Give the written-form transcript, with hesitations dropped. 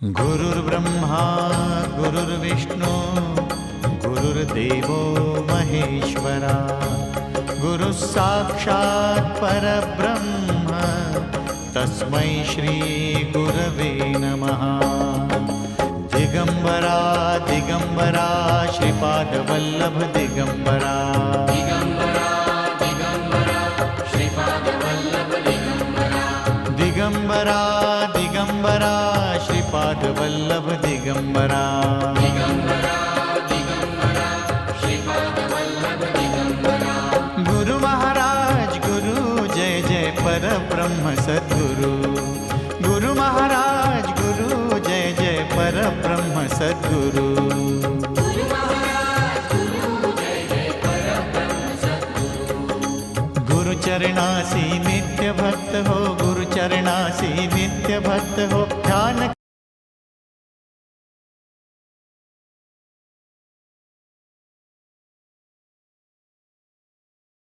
गुरुर्ब्रह्मा गुरुर्विष्णु गुरुर्देवो महेश्वरा गुरुः साक्षात् परब्रह्म तस्मै श्री गुरवे नमः। दिगंबरा दिगंबरा श्रीपादवल्लभ दिगंबरा दिगंबरा दिगंबरा श्रीपादवल्लभ दिगंबरा दिगंबरा दिगंबरा श्रीपादवल्लभ दिगंबरा दिगंबरा दिगंबरा श्रीपादवल्लभ दिगंबरा। गुरु महाराज गुरु जय जय परब्रह्म सद्गुरु गुरु महाराज